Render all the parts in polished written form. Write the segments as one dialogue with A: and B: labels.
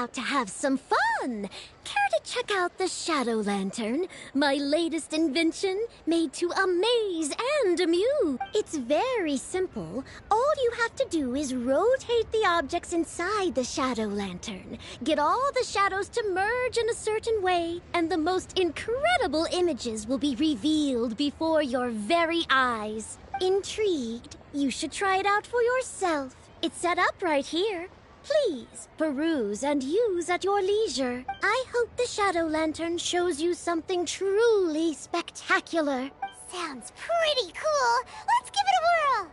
A: about to have some fun. Care to check out the Shadow Lantern, my latest invention made to amaze and amuse? It's very simple. All you have to do is rotate the objects inside the Shadow Lantern, get all the shadows to merge in a certain way, and the most incredible images will be revealed before your very eyes. Intrigued? You should try it out for yourself. It's set up right here. Please, peruse and use at your leisure. I hope the Shadow Lantern shows you something truly spectacular.
B: Sounds pretty cool. Let's give it a whirl.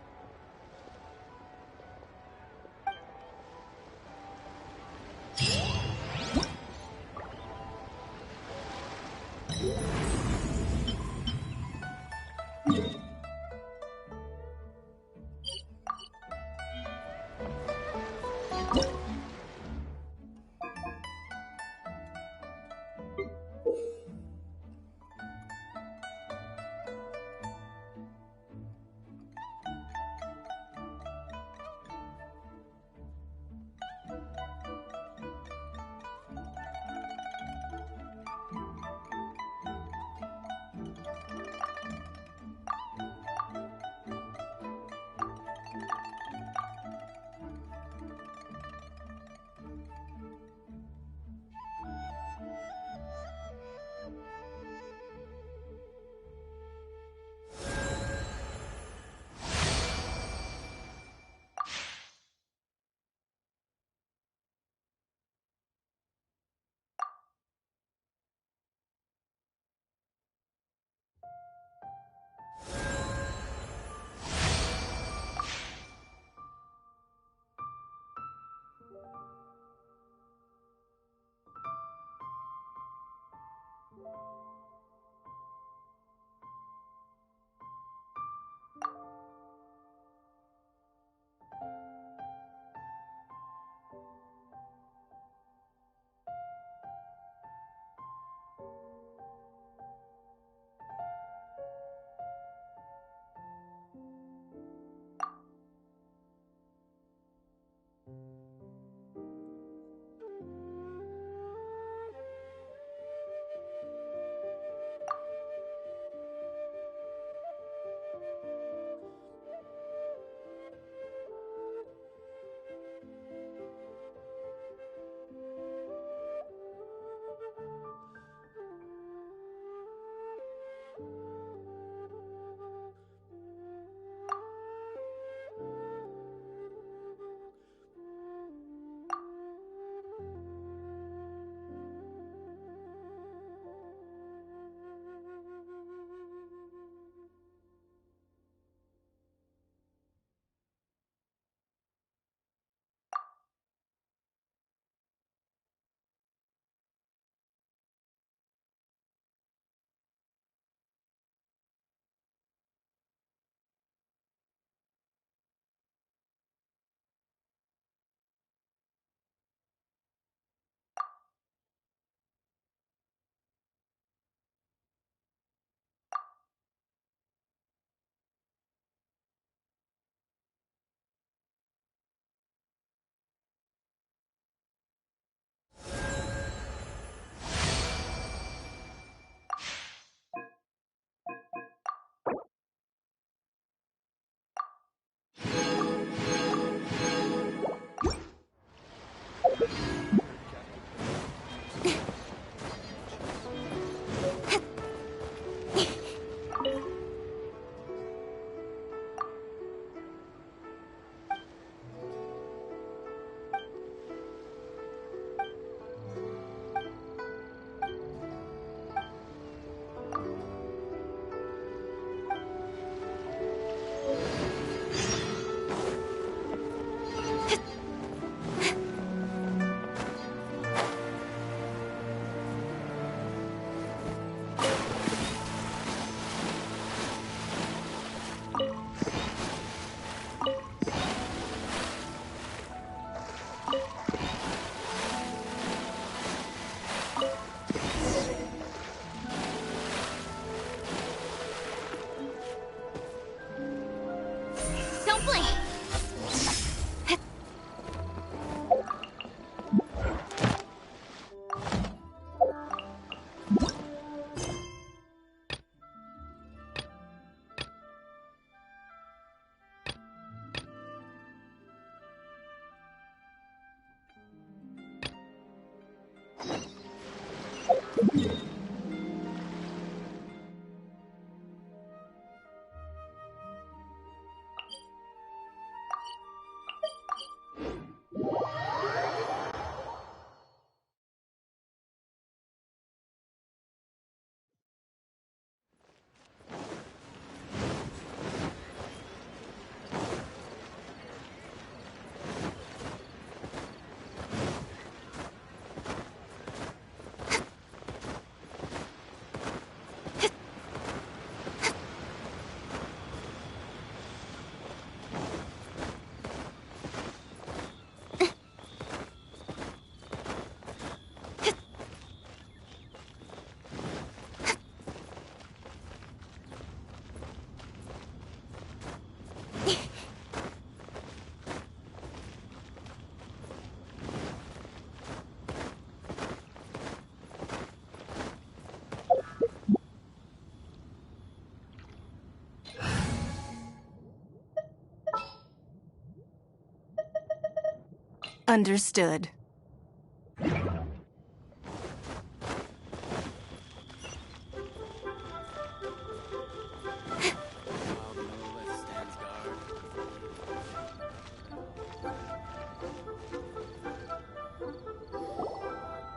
C: Understood.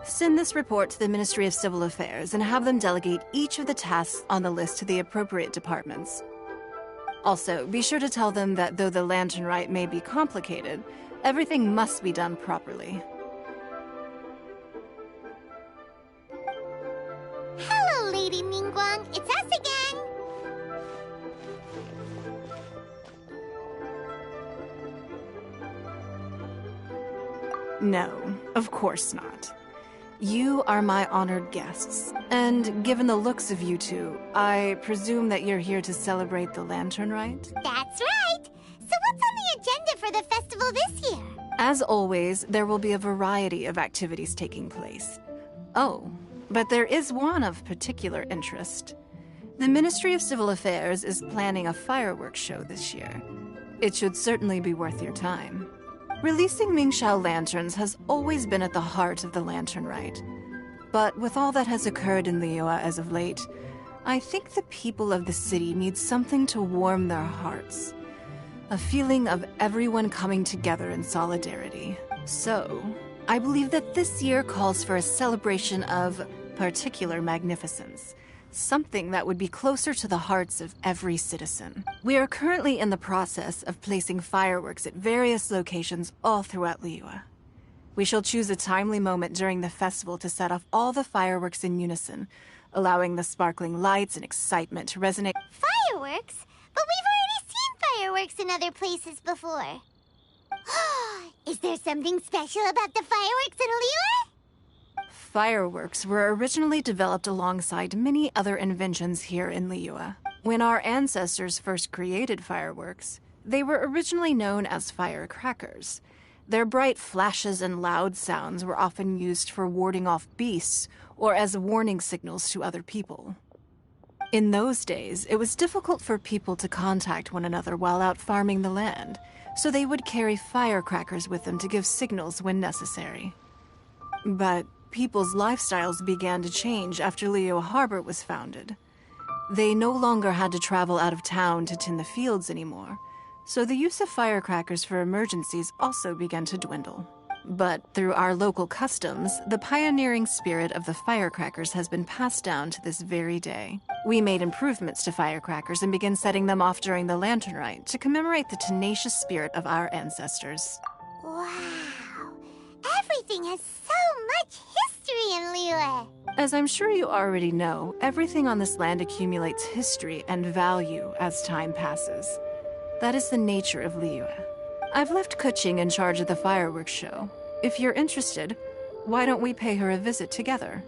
C: Send this report to the Ministry of Civil Affairs and have them delegate each of the tasks on the list to the appropriate departments. Also, be sure to tell them that though the lantern rite may be complicated, everything must be done properly.
B: Hello, Lady Mingguang. It's us again.
C: No, of course not. You are my honored guests, and given the looks of you two, I presume that you're here to celebrate the lantern rite?
B: That's right. So what's on the agenda for the festival this year?
C: As always, there will be a variety of activities taking place. Oh, but there is one of particular interest. The Ministry of Civil Affairs is planning a fireworks show this year. It should certainly be worth your time. Releasing Mingxiao lanterns has always been at the heart of the lantern rite. But with all that has occurred in Liyue as of late, I think the people of the city need something to warm their hearts. A feeling of everyone coming together in solidarity. So, I believe that this year calls for a celebration of particular magnificence. Something that would be closer to the hearts of every citizen. We are currently in the process of placing fireworks at various locations all throughout Liyue. We shall choose a timely moment during the festival to set off all the fireworks in unison, allowing the sparkling lights and excitement to resonate.
B: Fireworks? But we've already seen fireworks in other places before. Is there something special about the fireworks in Liyue?
C: Fireworks were originally developed alongside many other inventions here in Liyue. When our ancestors first created fireworks, they were originally known as firecrackers. Their bright flashes and loud sounds were often used for warding off beasts or as warning signals to other people. In those days, it was difficult for people to contact one another while out farming the land, so they would carry firecrackers with them to give signals when necessary. But people's lifestyles began to change after Liyue Harbor was founded. They no longer had to travel out of town to tend the fields anymore, so the use of firecrackers for emergencies also began to dwindle. But through our local customs, the pioneering spirit of the firecrackers has been passed down to this very day. We made improvements to firecrackers and began setting them off during the lantern rite to commemorate the tenacious spirit of our ancestors.
B: Wow. Everything has so much history in Liyue.
C: As I'm sure you already know, everything on this land accumulates history and value as time passes. That is the nature of Liyue. I've left Kuching in charge of the fireworks show. If you're interested, why don't we pay her a visit together?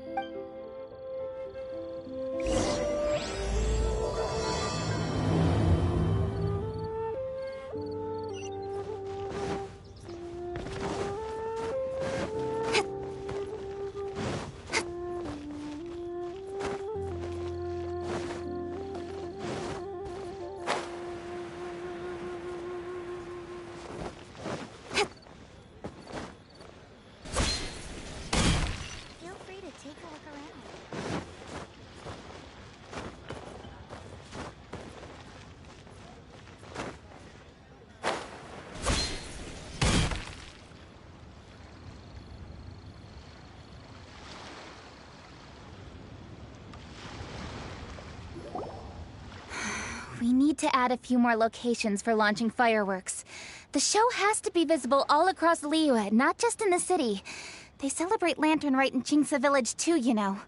D: need to add a few more locations for launching fireworks. The show has to be visible all across Liyue, not just in the city. They celebrate Lantern Rite in Chingsa Village too, you know.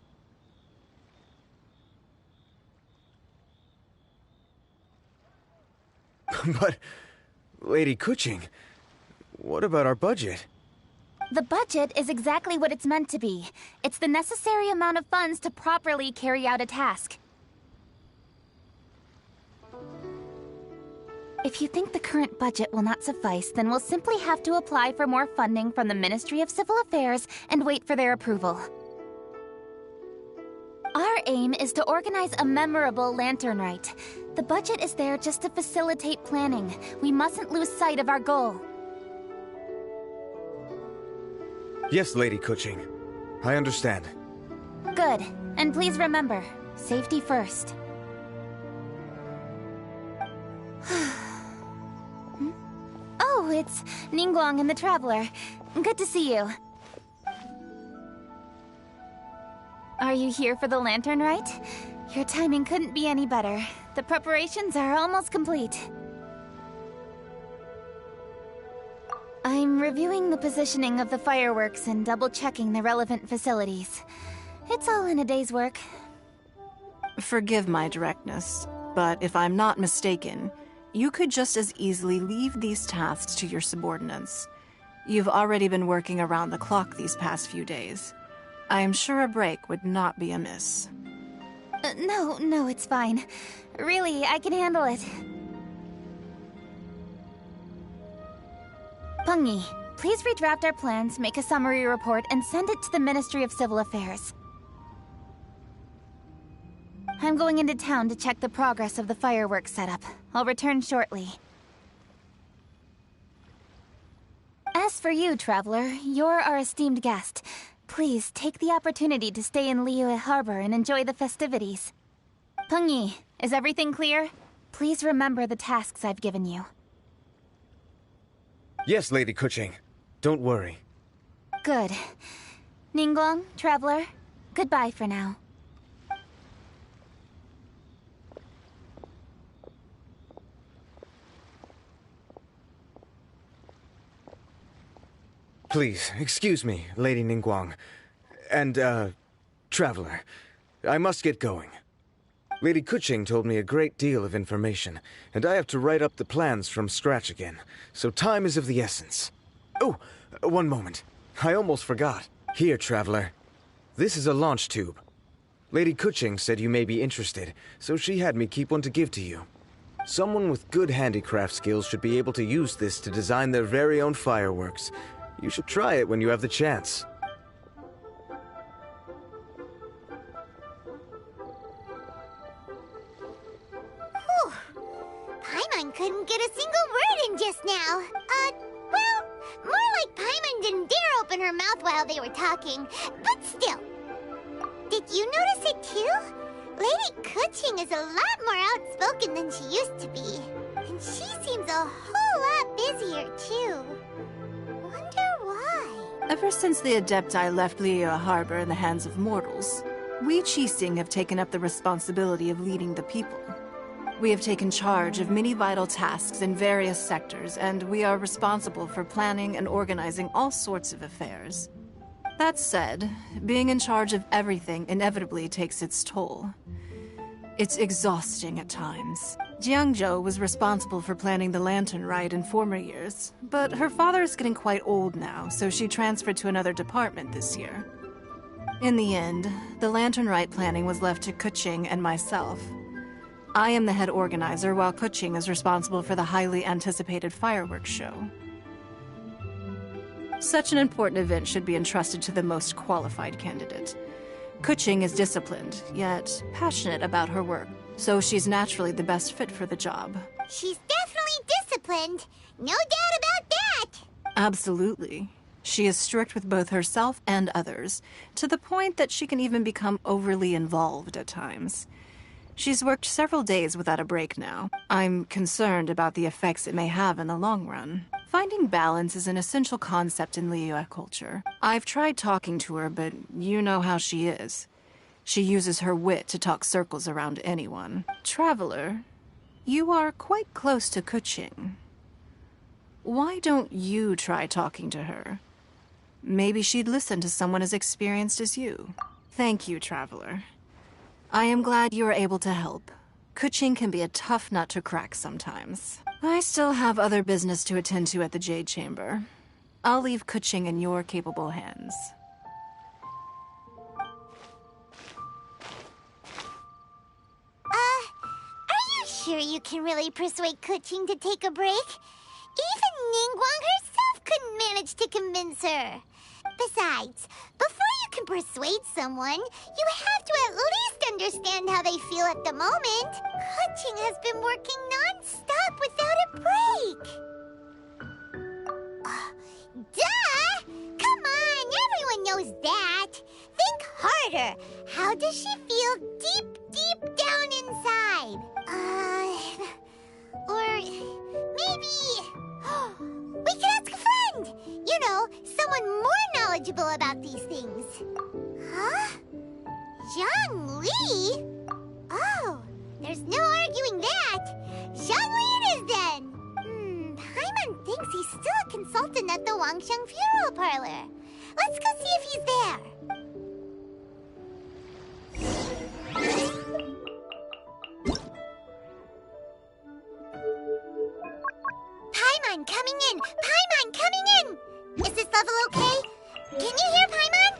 E: But, Lady Kuching, what about our budget?
D: The budget is exactly what it's meant to be. It's the necessary amount of funds to properly carry out a task. If you think the current budget will not suffice, then we'll simply have to apply for more funding from the Ministry of Civil Affairs and wait for their approval. Our aim is to organize a memorable Lantern Rite. The budget is there just to facilitate planning. We mustn't lose sight of our goal.
E: Yes, Lady Kuching. I understand.
D: Good. And please remember, safety first. Oh, it's Ningguang and the Traveler. Good to see you. Are you here for the Lantern Rite? Your timing couldn't be any better. The preparations are almost complete. I'm reviewing the positioning of the fireworks and double-checking the relevant facilities. It's all in a day's work.
C: Forgive my directness, but if I'm not mistaken, you could just as easily leave these tasks to your subordinates. You've already been working around the clock these past few days. I am sure a break would not be amiss.
D: No, it's fine. Really, I can handle it. Pengyi, please redraft our plans, make a summary report, and send it to the Ministry of Civil Affairs. I'm going into town to check the progress of the fireworks setup. I'll return shortly. As for you, Traveler, you're our esteemed guest. Please take the opportunity to stay in Liyue Harbor and enjoy the festivities. Pengyi, is everything clear? Please remember the tasks I've given you.
E: Yes, Lady Kuching. Don't worry.
D: Good. Ningguang, Traveler, goodbye for now.
E: Please, excuse me, Lady Ningguang. And, Traveler. I must get going. Lady Kuching told me a great deal of information, and I have to write up the plans from scratch again, so time is of the essence. Oh, one moment. I almost forgot. Here, Traveler. This is a launch tube. Lady Kuching said you may be interested, so she had me keep one to give to you. Someone with good handicraft skills should be able to use this to design their very own fireworks. You should try it when you have the chance.
B: Whew. Paimon couldn't get a single word in just now. Well, more like Paimon didn't dare open her mouth while they were talking. But still. Did you notice it too? Lady Kuching is a lot more outspoken than she used to be. And she seems a whole lot busier too. Wonder why?
C: Ever since the Adepti left Liyue Harbor in the hands of mortals, we Qixing have taken up the responsibility of leading the people. We have taken charge of many vital tasks in various sectors, and we are responsible for planning and organizing all sorts of affairs. That said, being in charge of everything inevitably takes its toll. It's exhausting at times. Jiangzhou was responsible for planning the Lantern Rite in former years, but her father is getting quite old now, so she transferred to another department this year. In the end, the Lantern Rite planning was left to Kuching and myself. I am the head organizer, while Kuching is responsible for the highly anticipated fireworks show. Such an important event should be entrusted to the most qualified candidate. Kuching is disciplined, yet passionate about her work, so she's naturally the best fit for the job.
B: She's definitely disciplined. No doubt about that.
C: Absolutely. She is strict with both herself and others, to the point that she can even become overly involved at times. She's worked several days without a break now. I'm concerned about the effects it may have in the long run. Finding balance is an essential concept in Liyue culture. I've tried talking to her, but you know how she is. She uses her wit to talk circles around anyone. Traveler, You are quite close to Kuching. Why don't you try talking to her? Maybe she'd listen to someone as experienced as you. Thank you, Traveler. I am glad you were able to help. Kuching can be a tough nut to crack sometimes. I still have other business to attend to at the Jade Chamber. I'll leave Kuching in your capable hands.
B: Are you sure you can really persuade Kuching to take a break? Even Ningguang herself couldn't manage to convince her. Besides, before you can persuade someone, you have to at least understand how they feel at the moment. Kuching has been working non-stop without a break. Duh! Come on, everyone knows that. Think harder. How does she feel deep down inside? Or maybe... we can ask a friend! You know, someone more knowledgeable about these things. Huh? Zhang Li? Oh, there's no arguing that. Zhang Li it is then. Paimon thinks he's still a consultant at the Wangsheng Funeral Parlor. Let's go see if he's there. Paimon coming in! Paimon coming in! Is this level okay? Can you hear Paimon?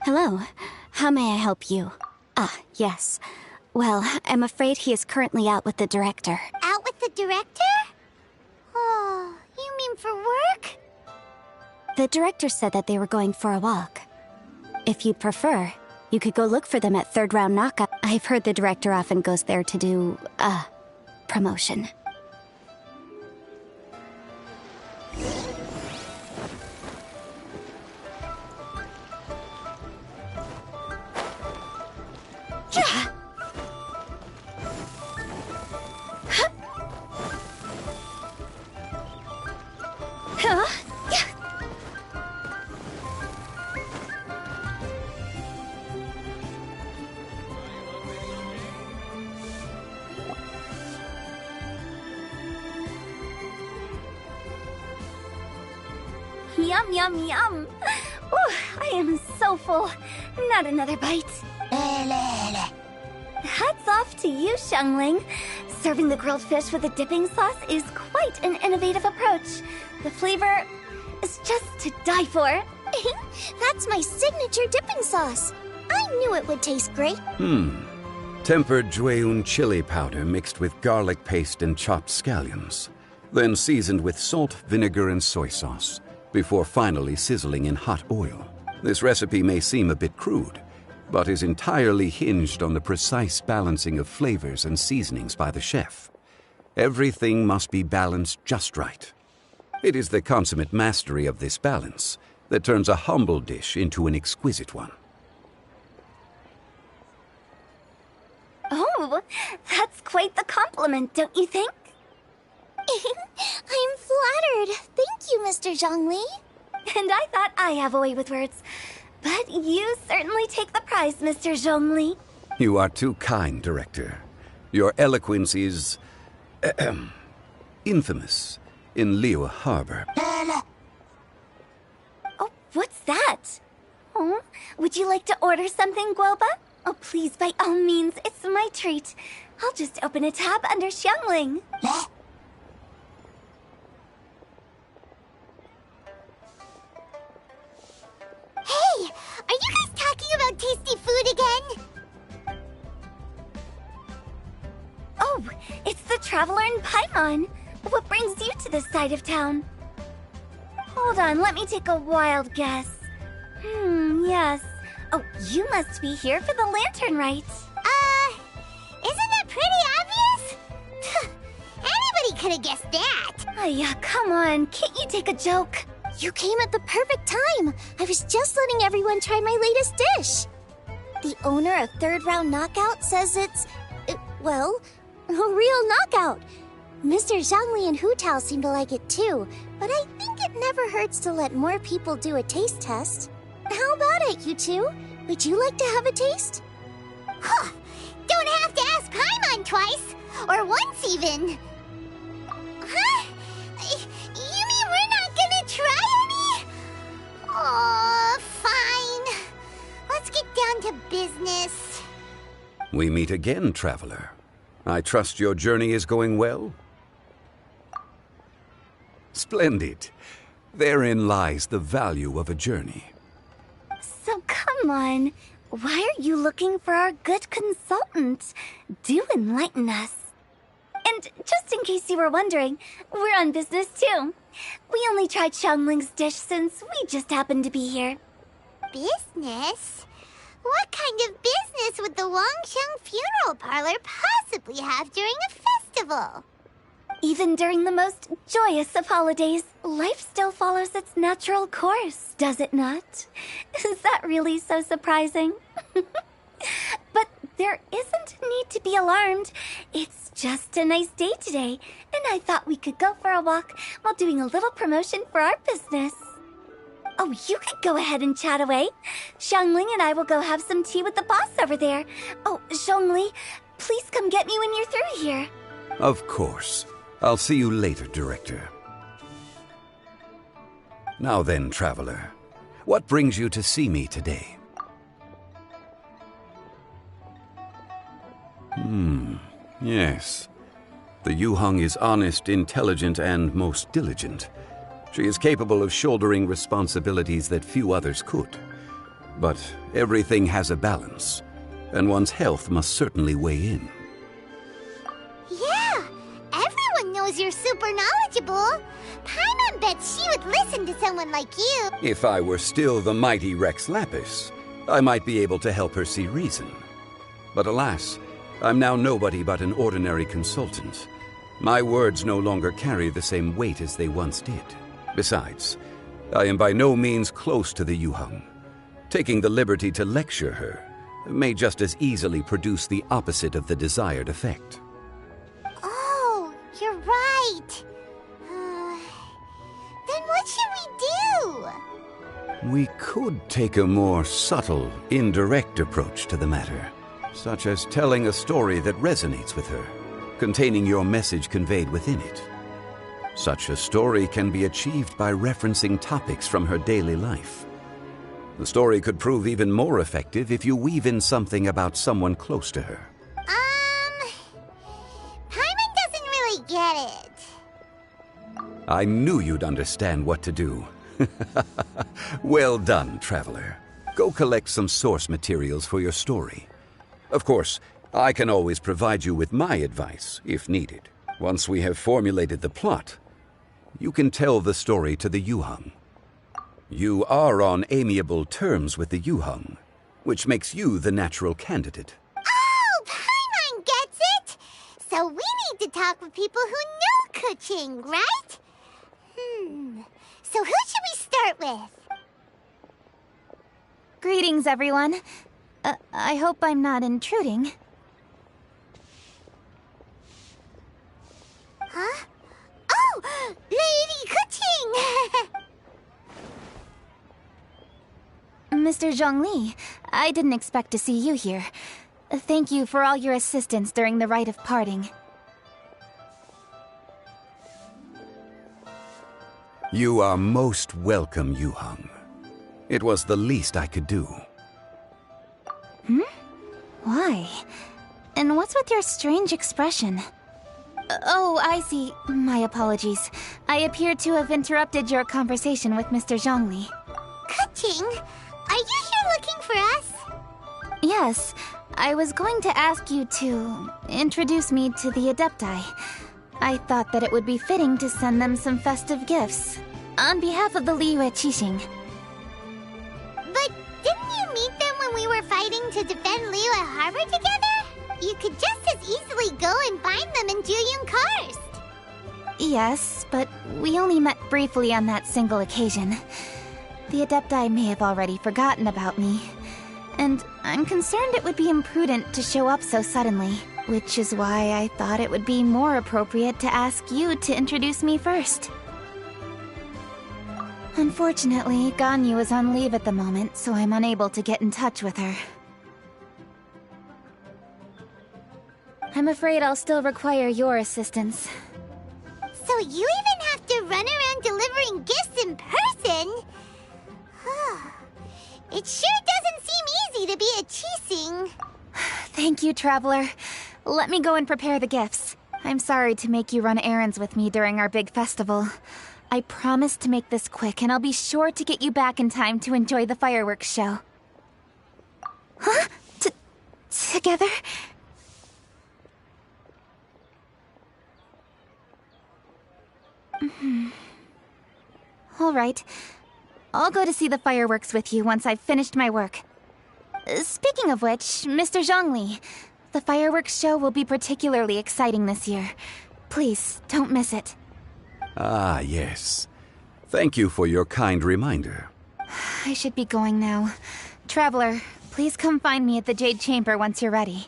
F: Hello. How may I help you? Ah, yes. Well, I'm afraid he is currently out with the director.
B: Out with the director? Oh, you mean for work?
F: The director said that they were going for a walk. If you'd prefer, you could go look for them at Third Round Knockout. I've heard the director often goes there to do, promotion.
D: Yum, yum, yum. Ooh, I am so full. Not another bite. Hats off to you, Xiangling. Serving the grilled fish with a dipping sauce is quite an innovative approach. The flavor is just to die for.
B: That's my signature dipping sauce. I knew it would taste great.
G: Tempered Jueyun chili powder mixed with garlic paste and chopped scallions. Then seasoned with salt, vinegar, and soy sauce, before finally sizzling in hot oil. This recipe may seem a bit crude, but is entirely hinged on the precise balancing of flavors and seasonings by the chef. Everything must be balanced just right. It is the consummate mastery of this balance that turns a humble dish into an exquisite one.
D: Oh, that's quite the compliment, don't you think?
B: I'm flattered. Thank you, Mr. Zhongli.
D: And I thought I have a way with words. But you certainly take the prize, Mr. Zhongli.
G: You are too kind, Director. Your eloquence is infamous in Liyue Harbor.
D: Oh, what's that? Oh, would you like to order something, Guoba? Oh, please, by all means, it's my treat. I'll just open a tab under Xiangling.
B: Hey, are you guys talking about tasty food again?
D: Oh, it's the Traveler in Paimon. What brings you to this side of town? Hold on, let me take a wild guess. Yes. Oh, you must be here for the lantern rite.
B: Isn't that pretty obvious? Anybody could have guessed that.
D: Oh, yeah, come on. Can't you take a joke?
B: You came at the perfect time. I was just letting everyone try my latest dish. The owner of Third Round Knockout says it's, well, a real knockout. Mr. Zhangli and Hu Tao seem to like it too, but I think it never hurts to let more people do a taste test. How about it, you two? Would you like to have a taste? Huh. Don't have to ask Paimon twice, or once even. Huh? You mean we're not gonna try any? Oh, fine. Let's get down to business.
G: We meet again, Traveler. I trust your journey is going well? Splendid. Therein lies the value of a journey.
D: So come on. Why are you looking for our good consultant? Do enlighten us. And just in case you were wondering, we're on business too. We only tried Xiangling's dish since we just happened to be here.
B: Business? What kind of business would the Wangsheng Funeral Parlor possibly have during a festival?
D: Even during the most joyous of holidays, life still follows its natural course, does it not? Is that really so surprising? But there isn't need to be alarmed. It's just a nice day today, and I thought we could go for a walk while doing a little promotion for our business. Oh, you could go ahead and chat away. Xiangling and I will go have some tea with the boss over there. Oh, Zhongli, please come get me when you're through here.
G: Of course. I'll see you later, Director. Now then, Traveler, what brings you to see me today? Yes. The Yuheng is honest, intelligent, and most diligent. She is capable of shouldering responsibilities that few others could. But everything has a balance, and one's health must certainly weigh in.
B: Yeah, everyone knows you're super knowledgeable. Paimon bets she would listen to someone like you.
G: If I were still the mighty Rex Lapis, I might be able to help her see reason. But alas, I'm now nobody but an ordinary consultant. My words no longer carry the same weight as they once did. Besides, I am by no means close to the Yuheng. Taking the liberty to lecture her may just as easily produce the opposite of the desired effect.
B: Oh, you're right. Then what should we do?
G: We could take a more subtle, indirect approach to the matter, such as telling a story that resonates with her, containing your message conveyed within it. Such a story can be achieved by referencing topics from her daily life. The story could prove even more effective if you weave in something about someone close to her.
B: Paimon doesn't really get it.
G: I knew you'd understand what to do. Well done, traveler. Go collect some source materials for your story. Of course, I can always provide you with my advice, if needed. Once we have formulated the plot, you can tell the story to the Yuheng. You are on amiable terms with the Yuheng, which makes you the natural candidate.
B: Oh, Paimon gets it! So we need to talk with people who know Kuching, right? So who should we start with?
D: Greetings, everyone. I hope I'm not intruding.
B: Huh? Oh! Lady Kuching!
D: Mr. Zhongli, I didn't expect to see you here. Thank you for all your assistance during the rite of parting.
G: You are most welcome, Yuheng. It was the least I could do.
D: Why? And what's with your strange expression? Oh, I see. My apologies. I appear to have interrupted your conversation with Mr. Zhongli.
B: Kuching, are you here looking for us?
D: Yes, I was going to ask you to introduce me to the Adepti. I thought that it would be fitting to send them some festive gifts. On behalf of the Liyue Qixing.
B: But didn't you meet them when we were fighting to defend Liyue Harbor together? You could just as easily go and find them in Juyun Karst.
D: Yes, but we only met briefly on that single occasion. The Adepti may have already forgotten about me. And I'm concerned it would be imprudent to show up so suddenly. Which is why I thought it would be more appropriate to ask you to introduce me first. Unfortunately, Ganyu is on leave at the moment, so I'm unable to get in touch with her. I'm afraid I'll still require your assistance.
B: So you even have to run around delivering gifts in person? It sure doesn't seem easy to be a Qixing.
D: Thank you, Traveler. Let me go and prepare the gifts. I'm sorry to make you run errands with me during our big festival. I promise to make this quick, and I'll be sure to get you back in time to enjoy the fireworks show. Huh? Together? All right. I'll go to see the fireworks with you once I've finished my work. Speaking of which, Mr. Zhongli, the fireworks show will be particularly exciting this year. Please, don't miss it.
G: Ah, yes. Thank you for your kind reminder.
D: I should be going now. Traveler, please come find me at the Jade Chamber once you're ready.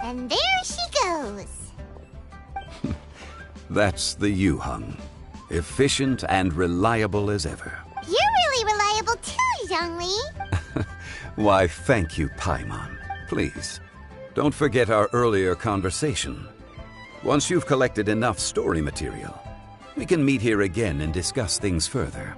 B: And there she goes.
G: That's the Yuheng. Efficient and reliable as ever.
B: You're really reliable too, Zhongli.
G: Why, thank you, Paimon. Please, don't forget our earlier conversation. Once you've collected enough story material, we can meet here again and discuss things further.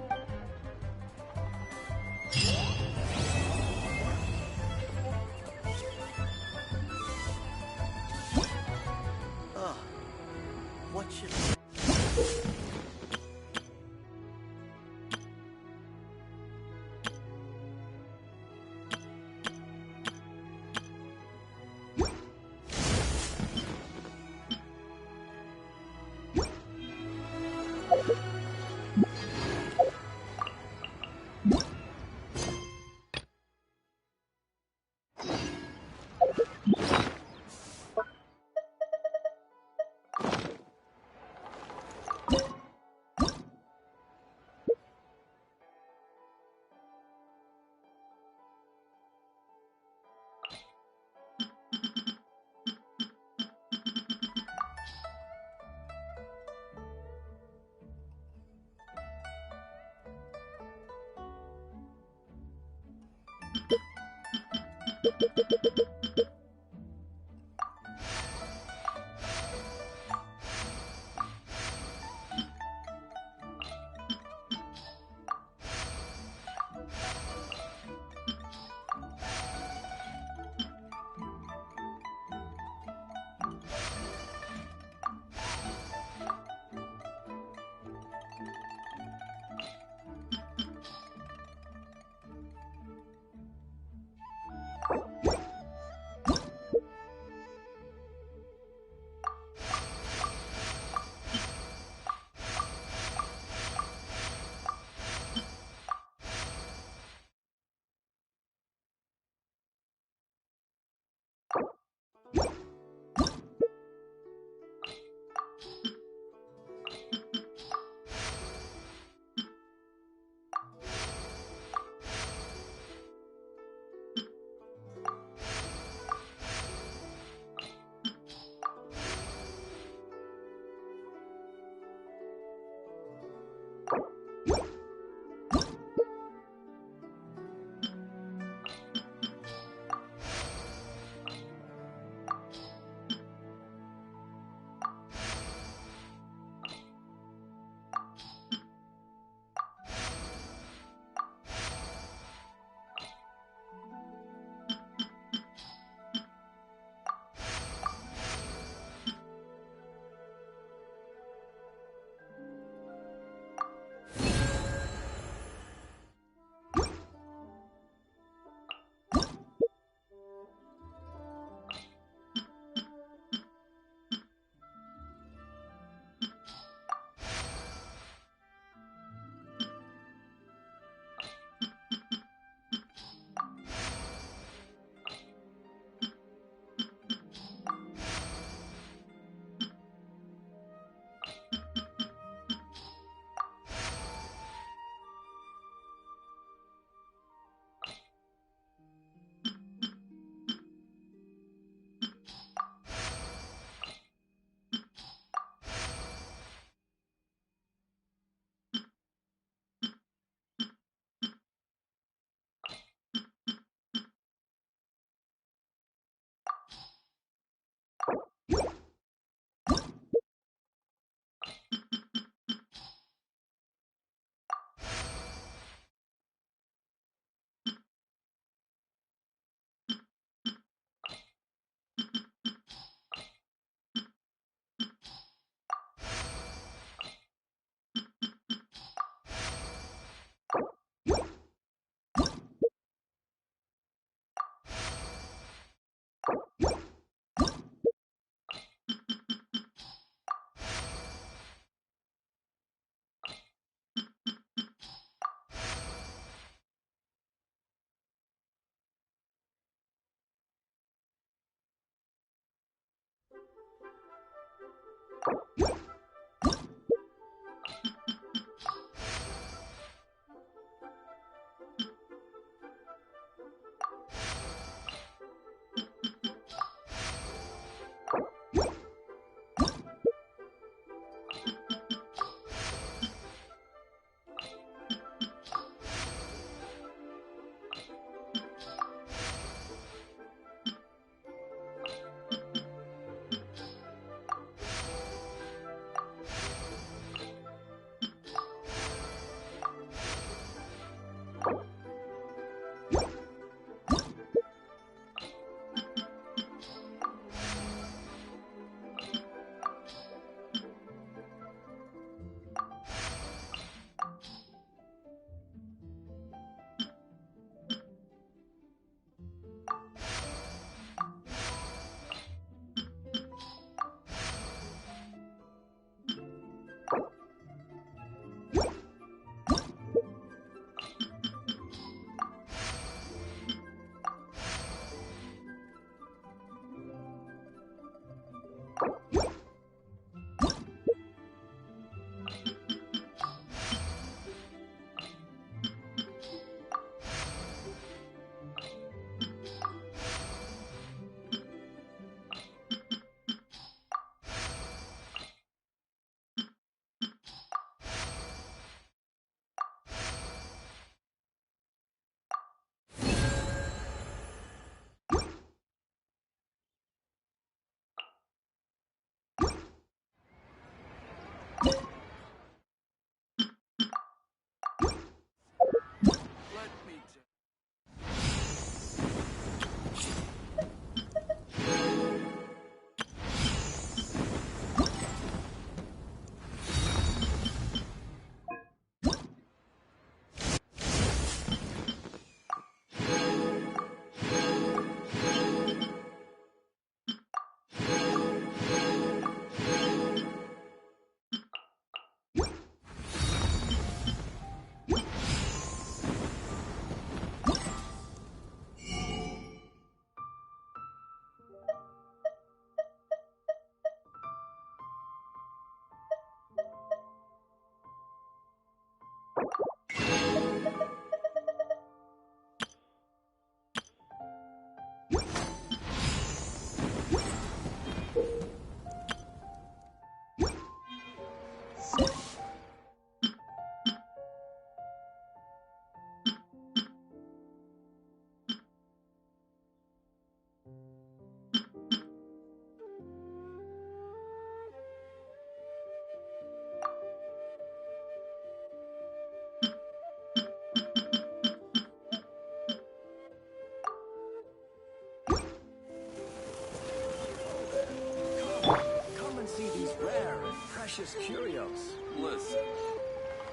H: Precious curios. Listen,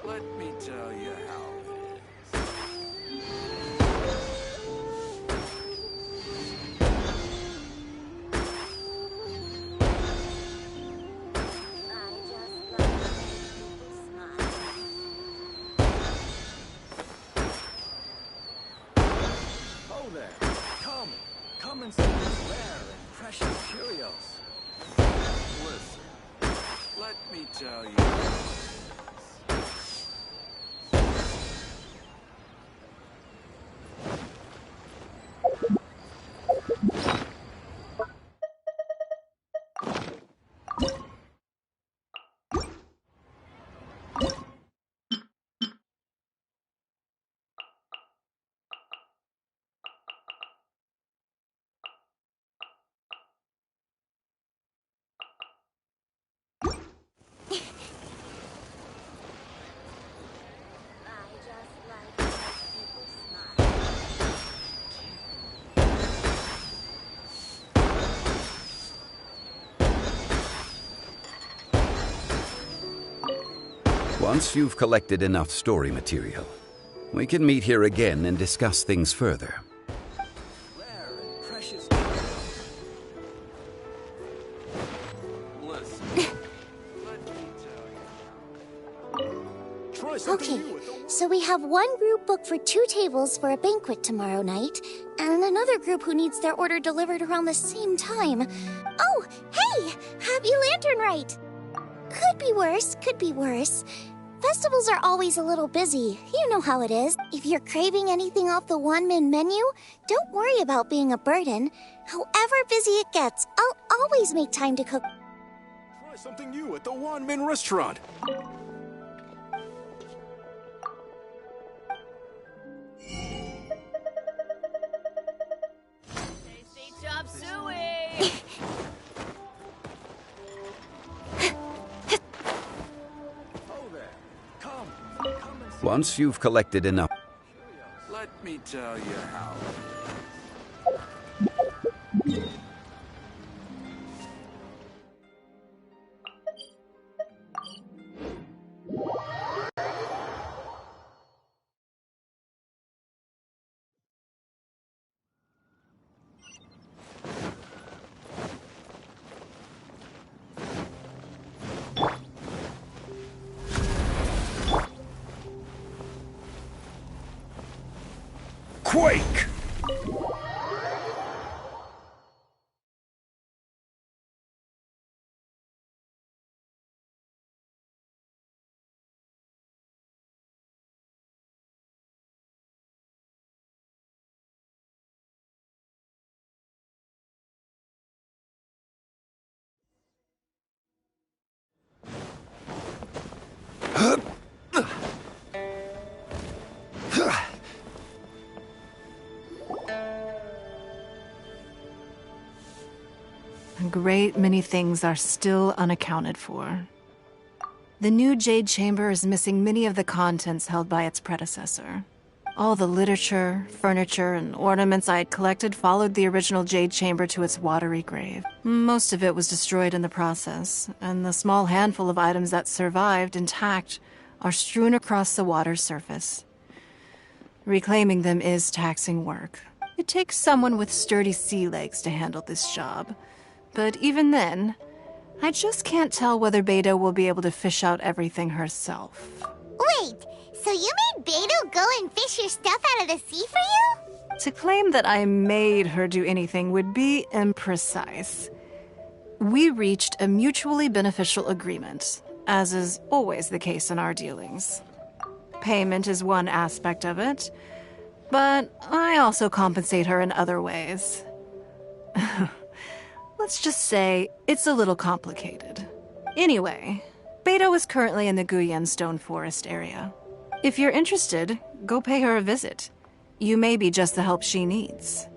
H: let me tell you how it is. Oh there. Come and see these rare and precious curios. Listen, let me tell you.
G: Once you've collected enough story material, we can meet here again and discuss things further.
H: Rare and precious. Listen, let me tell you. Try something
B: Okay,
H: new with the
B: so we have one group booked for 2 tables for a banquet tomorrow night, and another group who needs their order delivered around the same time. Oh, hey! Happy Lantern Rite! Could be worse, could be worse. Festivals are always a little busy. You know how it is. If you're craving anything off the one-min menu, don't worry about being a burden. However busy it gets, I'll always make time to cook.
H: Try something new at the one-min restaurant.
I: Tasty chop suey!
H: Oh there. Come and see.
G: Once you've collected enough,
H: Let me tell you how.
G: Quake!
C: A great many things are still unaccounted for. The new Jade Chamber is missing many of the contents held by its predecessor. All the literature, furniture, and ornaments I had collected followed the original Jade Chamber to its watery grave. Most of it was destroyed in the process, and the small handful of items that survived intact are strewn across the water's surface. Reclaiming them is taxing work. It takes someone with sturdy sea legs to handle this job. But even then, I just can't tell whether Beto will be able to fish out everything herself.
B: Wait, so you made Beto go and fish your stuff out of the sea for you?
C: To claim that I made her do anything would be imprecise. We reached a mutually beneficial agreement, as is always the case in our dealings. Payment is one aspect of it, but I also compensate her in other ways. Let's just say it's a little complicated. Anyway, Beto is currently in the Guyan Stone Forest area. If you're interested, go pay her a visit. You may be just the help she needs.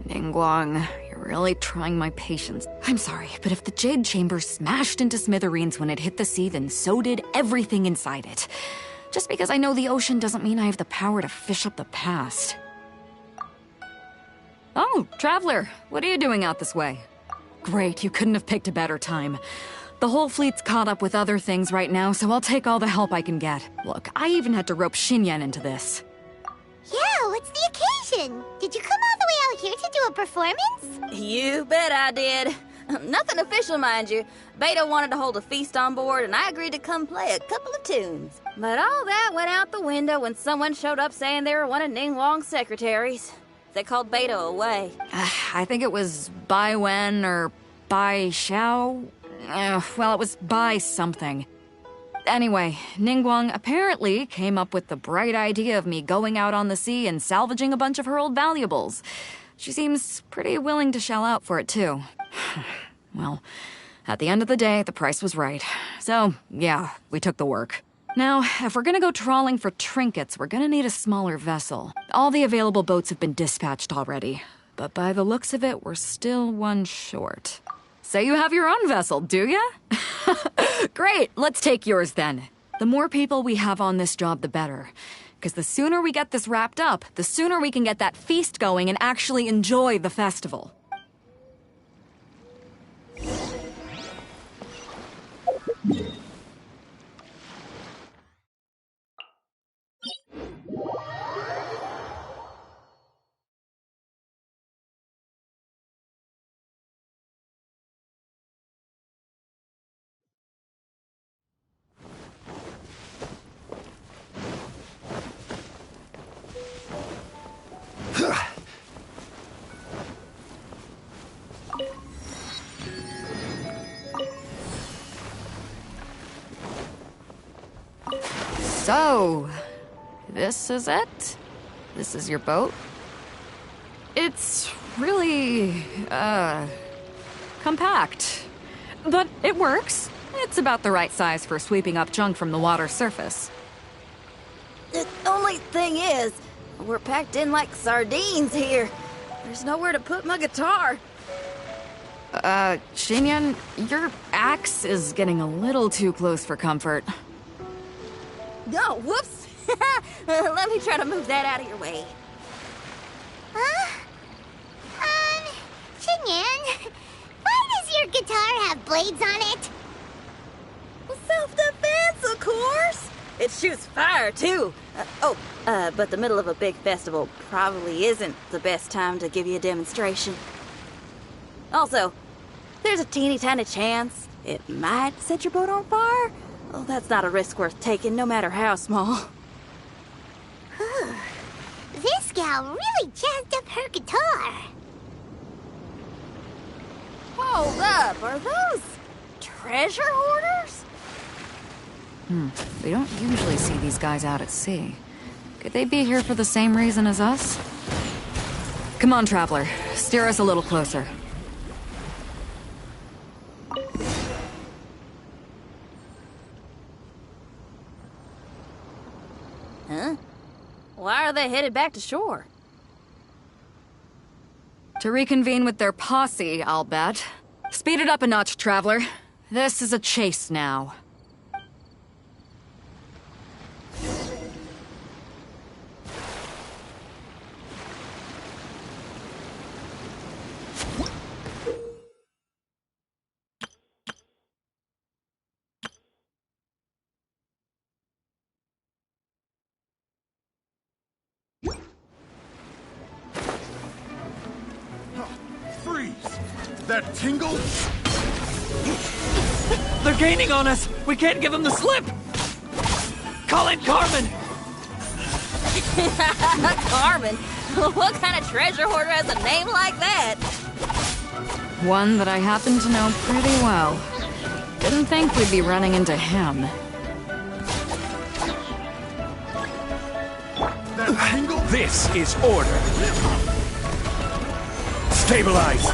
J: Ningguang, you're really trying my patience. I'm sorry, but if the Jade Chamber smashed into smithereens when it hit the sea, then so did everything inside it. Just because I know the ocean doesn't mean I have the power to fish up the past. Oh, Traveler, what are you doing out this way? Great, you couldn't have picked a better time. The whole fleet's caught up with other things right now, so I'll take all the help I can get. Look, I even had to rope Xinyan into this.
B: Yeah, what's the occasion? Did you come all the way out here to do a performance?
I: You bet I did. Nothing official, mind you. Beto wanted to hold a feast on board, and I agreed to come play a couple of tunes. But all that went out the window when someone showed up saying they were one of Ningguang's secretaries. They called Beto away.
J: I think it was Bai Wen or Bai Xiao. Well, it was Bai something. Anyway, Ningguang apparently came up with the bright idea of me going out on the sea and salvaging a bunch of her old valuables. She seems pretty willing to shell out for it, too. Well, at the end of the day, the price was right. So, yeah, we took the work. Now, if we're gonna go trawling for trinkets, we're gonna need a smaller vessel. All the available boats have been dispatched already. But by the looks of it, we're still one short. So you have your own vessel, do ya? Great, let's take yours then. The more people we have on this job, the better. Because the sooner we get this wrapped up, the sooner we can get that feast going and actually enjoy the festival. So, this is it? This is your boat? It's really, compact. But it works. It's about the right size for sweeping up junk from the water's surface.
I: The only thing is, we're packed in like sardines here. There's nowhere to put my guitar.
J: Shinyan, your axe is getting a little too close for comfort.
I: Oh, whoops! Let me try to move that out of your way.
B: Shinyan, why does your guitar have blades on it?
I: Self-defense, of course! It shoots fire, too. But the middle of a big festival probably isn't the best time to give you a demonstration. Also, there's a teeny tiny chance it might set your boat on fire. Well, that's not a risk worth taking, no matter how small.
B: This gal really jazzed up her guitar.
I: Hold up, are those treasure hoarders?
J: We don't usually see these guys out at sea. Could they be here for the same reason as us? Come on, Traveler. Steer us a little closer.
I: Huh? Why are they headed back to shore?
J: To reconvene with their posse, I'll bet. Speed it up a notch, Traveler. This is a chase now.
K: Freeze! That tingle?
H: They're gaining on us! We can't give them the slip! Call in Carmen!
I: Carmen? What kind of treasure hoarder has a name like that?
J: One that I happen to know pretty well. Didn't think we'd be running into him.
K: That tingle?
H: This is order! Stabilize!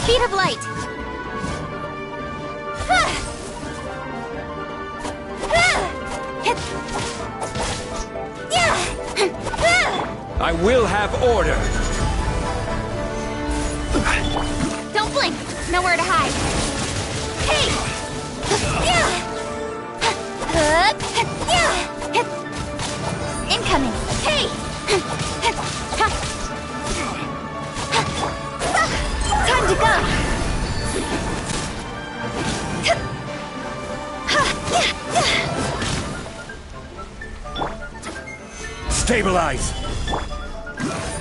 D: Speed of light.
H: I will have order!
D: Don't blink. Nowhere to hide. Hey! Incoming. Hey! Time to go.
H: Stabilize!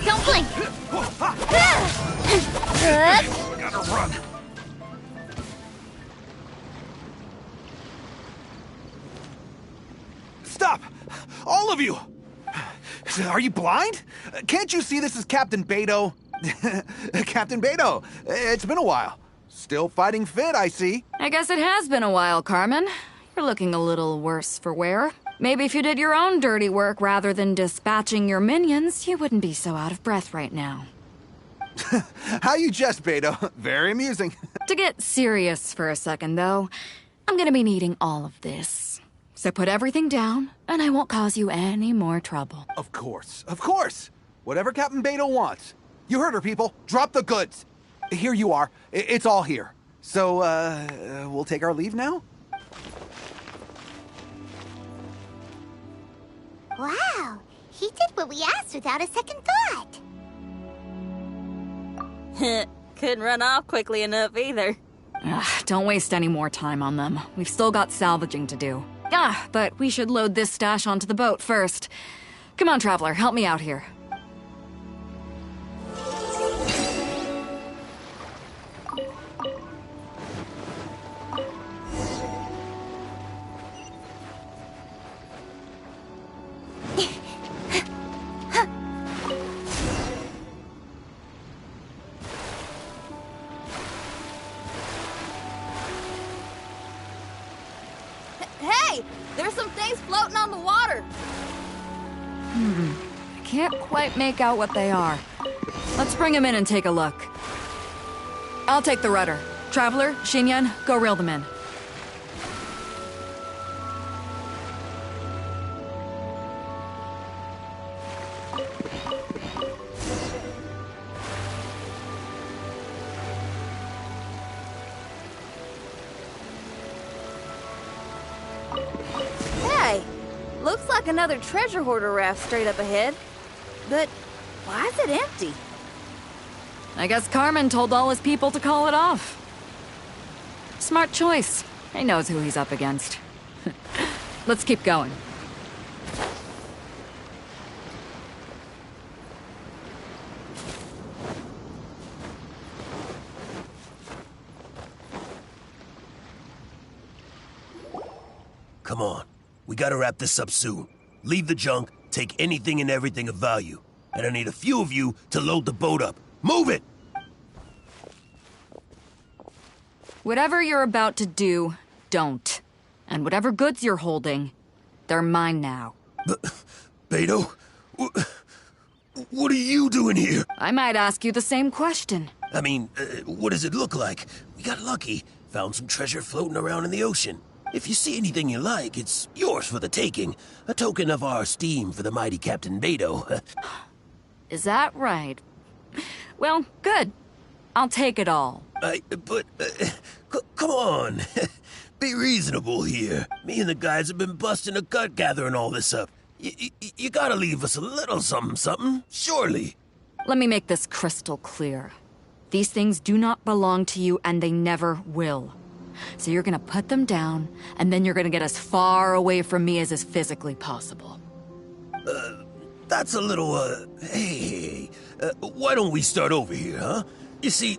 D: Don't blink.
K: Gotta run. Stop! All of you! Are you blind? Can't you see this is Captain Beto? Captain Beto, it's been a while. Still fighting fit, I see.
J: I guess it has been a while, Carmen. You're looking a little worse for wear. Maybe if you did your own dirty work rather than dispatching your minions, you wouldn't be so out of breath right now.
K: How you jest, Beto. Very amusing.
J: To get serious for a second, though, I'm gonna be needing all of this. So put everything down, and I won't cause you any more trouble.
K: Of course, of course. Whatever Captain Beto wants. You heard her, people. Drop the goods. Here you are. It's all here. So, we'll take our leave now?
B: Wow, he did what we asked without a second thought.
I: Couldn't run off quickly enough either.
J: Don't waste any more time on them. We've still got salvaging to do. But we should load this stash onto the boat first. Come on, Traveler, help me out here.
I: Hey! There's some things floating on the water!
J: can't quite make out what they are. Let's bring them in and take a look. I'll take the rudder. Traveler, Xinyan, go reel them in.
I: Hey, looks like another treasure hoarder raft straight up ahead. But why is it empty?
J: I guess Carmen told all his people to call it off. Smart choice. He knows who he's up against. Let's keep going.
L: Come on. We gotta wrap this up soon. Leave the junk, take anything and everything of value. And I need a few of you to load the boat up. Move it!
J: Whatever you're about to do, don't. And whatever goods you're holding, they're mine now.
L: Beto? What are you doing here?
J: I might ask you the same question.
L: I mean, what does it look like? We got lucky. Found some treasure floating around in the ocean. If you see anything you like, it's yours for the taking. A token of our esteem for the mighty Captain Beto.
J: Is that right? Well, good. I'll take it all.
L: Come on. Be reasonable here. Me and the guys have been busting a gut gathering all this up. You gotta leave us a little something, surely.
J: Let me make this crystal clear. These things do not belong to you, and they never will. So you're gonna put them down, and then you're gonna get as far away from me as is physically possible.
L: That's a little, hey, why don't we start over here, huh? You see,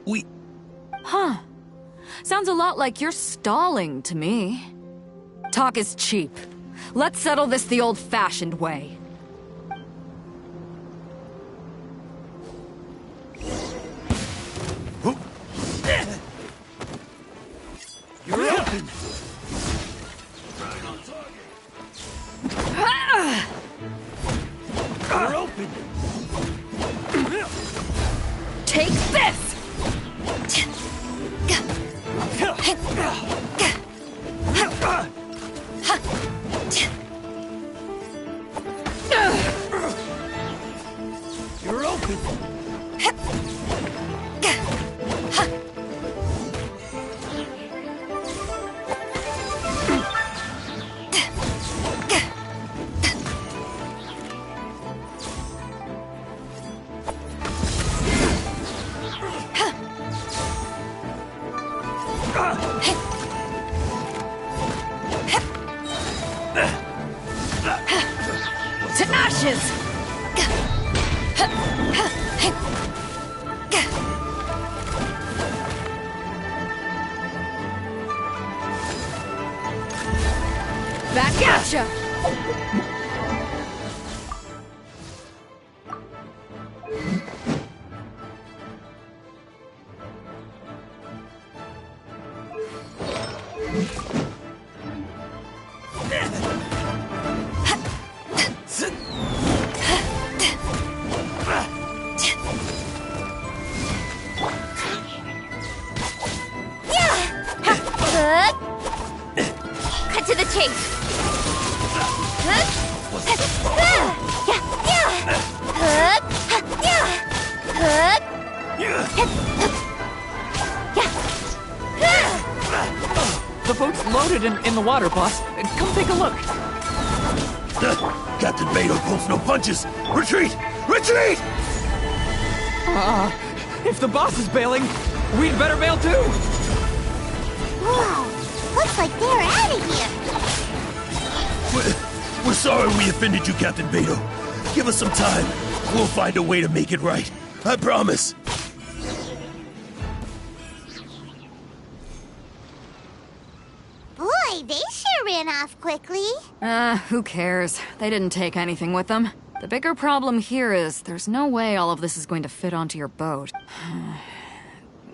J: Huh. Sounds a lot like you're stalling to me. Talk is cheap. Let's settle this the old-fashioned way.
L: You're open!
H: Right on target.
L: You're open!
J: Take this!
L: You're open!
J: To ashes! Back at ya!
B: Cut to the chase.
M: The boat's loaded in the water, boss. Come take a look.
L: Captain Beto pulls no punches. Retreat! Retreat!
M: If the boss is bailing, we'd better bail too.
B: Whoa, looks like they're out of here.
L: We're sorry we offended you, Captain Beto. Give us some time. We'll find a way to make it right. I promise.
B: Boy, they sure ran off quickly.
J: Who cares? They didn't take anything with them. The bigger problem here is there's no way all of this is going to fit onto your boat.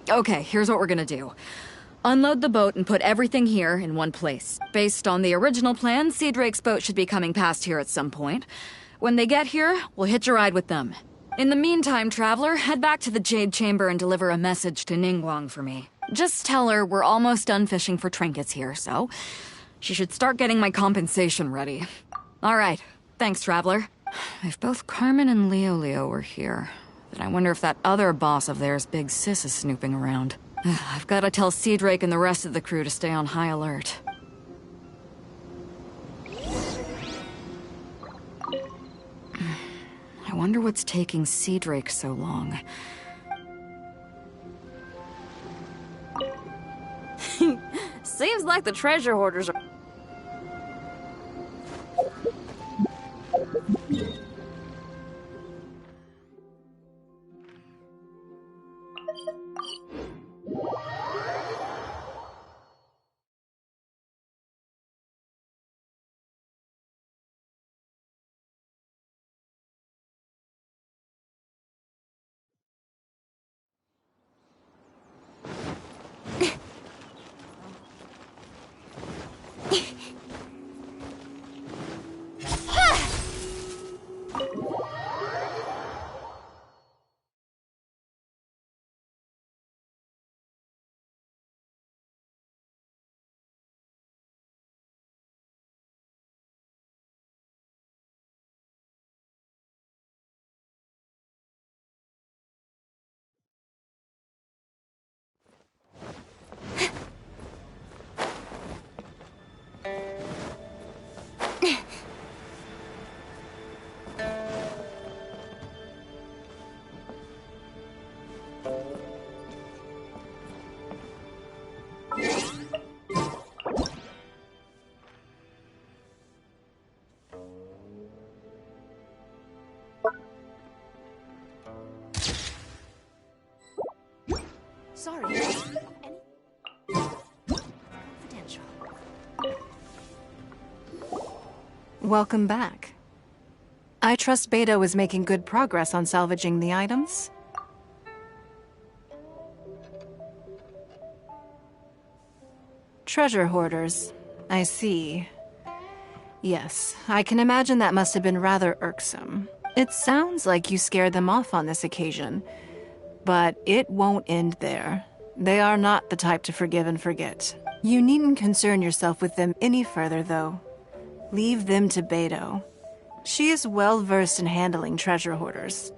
J: Okay, here's what we're gonna do. Unload the boat and put everything here in one place. Based on the original plan, Sea Drake's boat should be coming past here at some point. When they get here, we'll hitch a ride with them. In the meantime, Traveler, head back to the Jade Chamber and deliver a message to Ningguang for me. Just tell her we're almost done fishing for trinkets here, so she should start getting my compensation ready. All right. Thanks, Traveler. If both Carmen and Leo were here, then I wonder if that other boss of theirs, Big Sis, is snooping around. I've got to tell Sea Drake and the rest of the crew to stay on high alert. I wonder what's taking Sea Drake so long.
I: Seems like the treasure hoarders are...
C: Sorry. Confidential. Welcome back. I trust Beto is making good progress on salvaging the items. Treasure hoarders. I see. Yes, I can imagine that must have been rather irksome. It sounds like you scared them off on this occasion. But it won't end there. They are not the type to forgive and forget. You needn't concern yourself with them any further, though. Leave them to Beto. She is well versed in handling treasure hoarders.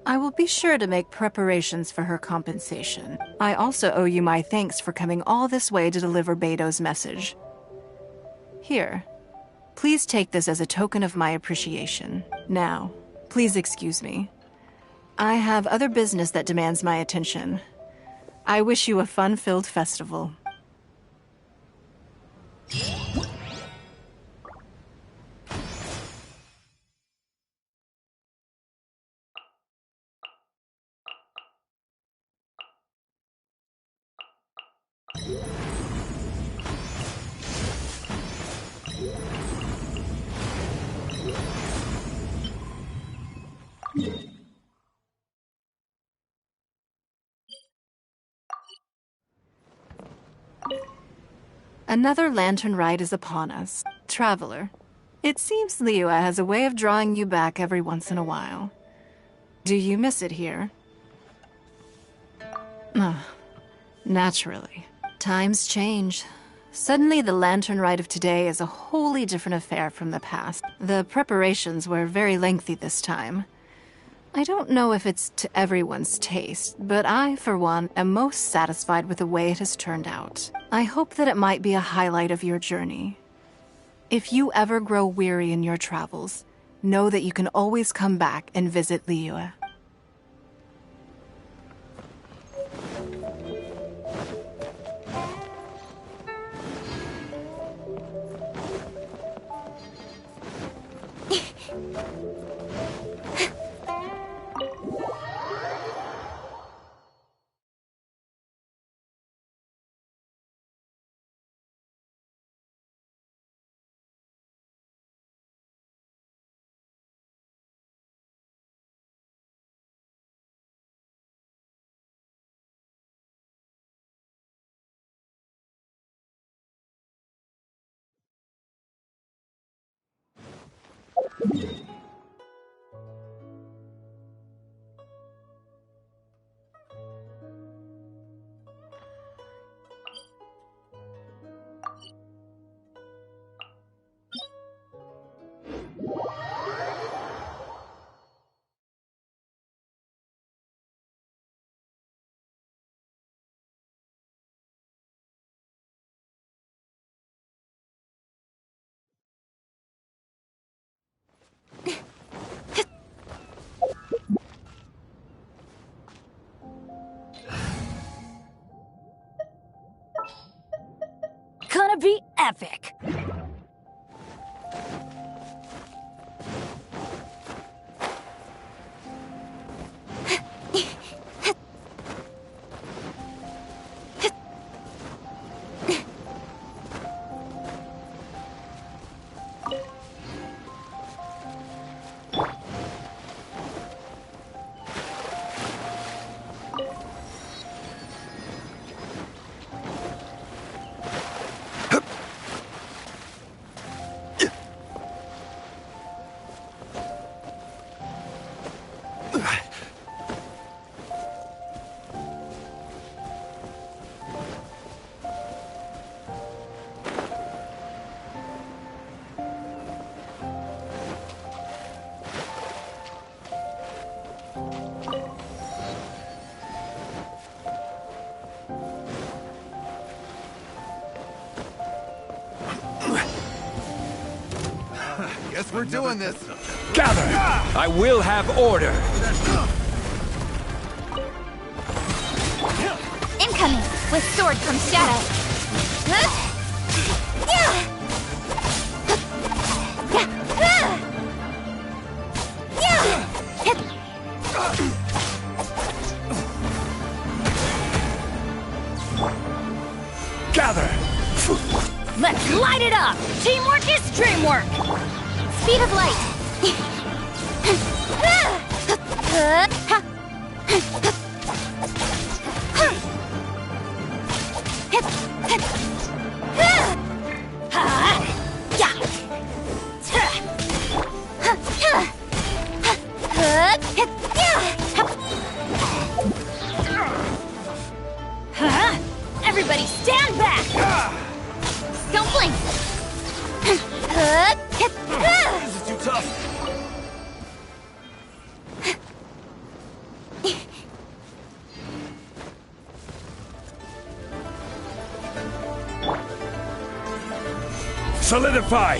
C: I will be sure to make preparations for her compensation. I also owe you my thanks for coming all this way to deliver Beto's message. Here, please take this as a token of my appreciation. Now, please excuse me. I have other business that demands my attention. I wish you a fun-filled festival. Another lantern ride is upon us. Traveler, it seems Liyue has a way of drawing you back every once in a while. Do you miss it here? Naturally. Times change. Suddenly the lantern ride of today is a wholly different affair from the past. The preparations were very lengthy this time. I don't know if it's to everyone's taste, but I, for one, am most satisfied with the way it has turned out. I hope that it might be a highlight of your journey. If you ever grow weary in your travels, know that you can always come back and visit Liyue.
J: epic!
K: Guess we're doing this.
N: Gather! I will have order!
D: Incoming with sword from shadow.
N: Gather!
J: Let's light it up! Teamwork is dreamwork!
D: Speed of light.
J: Everybody stand back!
D: Don't blink.
H: This is too tough.
N: Solidify!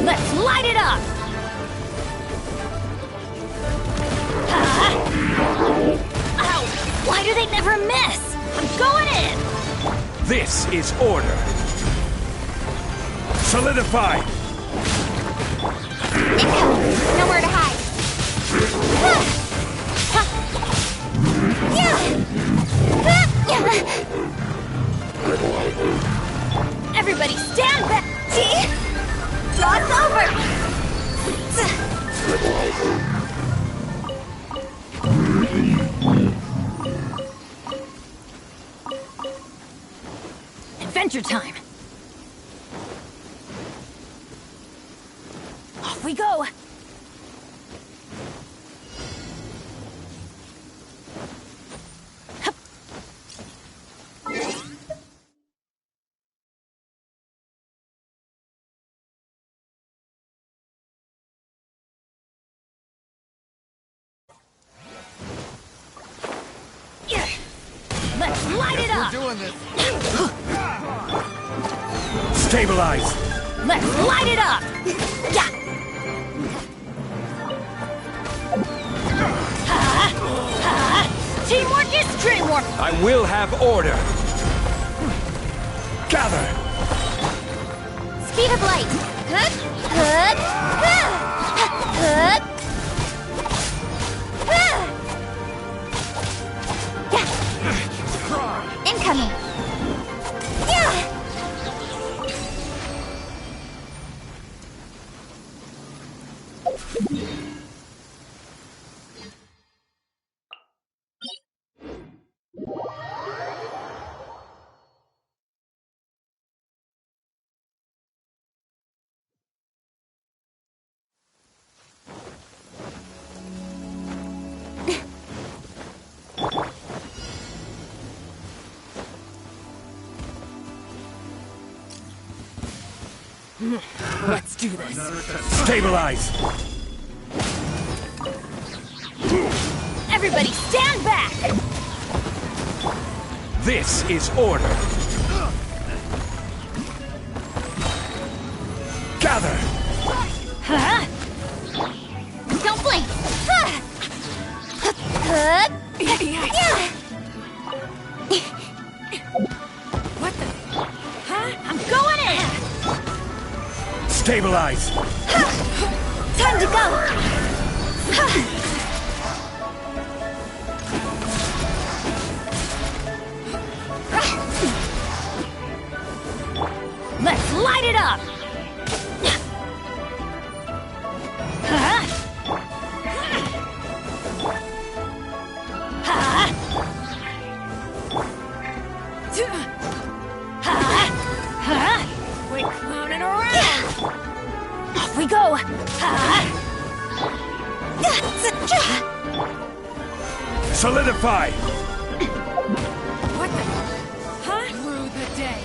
J: Let's light it up! Ow! Why do they never miss? I'm going in!
N: This is order! Solidify!
D: Incoming. Nowhere to hide.
J: Everybody stand back!
D: See? Draw's over.
J: Adventure time! Off we go! Let's light it up!
K: We're doing this.
N: Stabilize!
J: Let's light it up! Teamwork is dreamwork!
N: I will have order! Gather!
D: Speed of light. Incoming.
J: Let's do this.
N: Stabilize!
J: Everybody stand back!
N: This is order! Gather!
D: Don't blink!
J: What the? Huh? I'm going in!
N: Stabilize!
D: Time to go!
J: Let's light it up! Quit clowning around! Off we go!
N: Solidify!
J: What the? Huh? Through the day.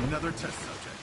K: Another test subject.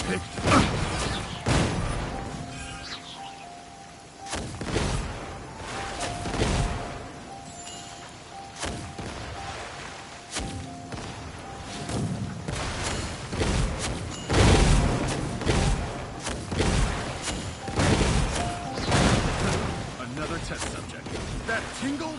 N: Another test subject. That tingle?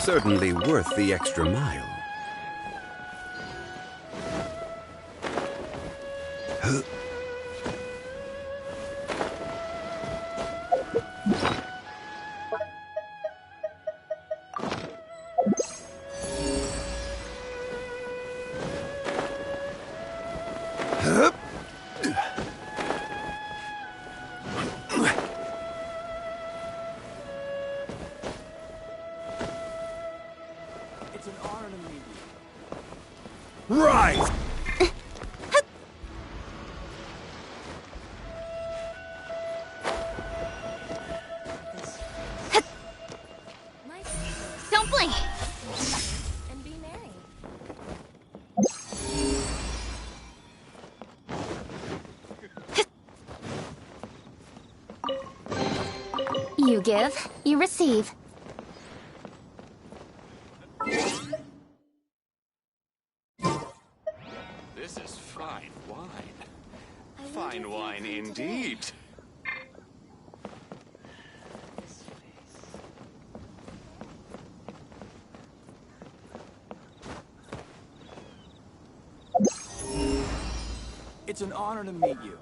G: Certainly worth the extra mile.
H: It's an honor to meet you.
L: Right!
D: Don't blink!
A: And be merry.
D: You give, you receive.
N: This is fine wine. Fine wine indeed.
H: It's an honor to meet you.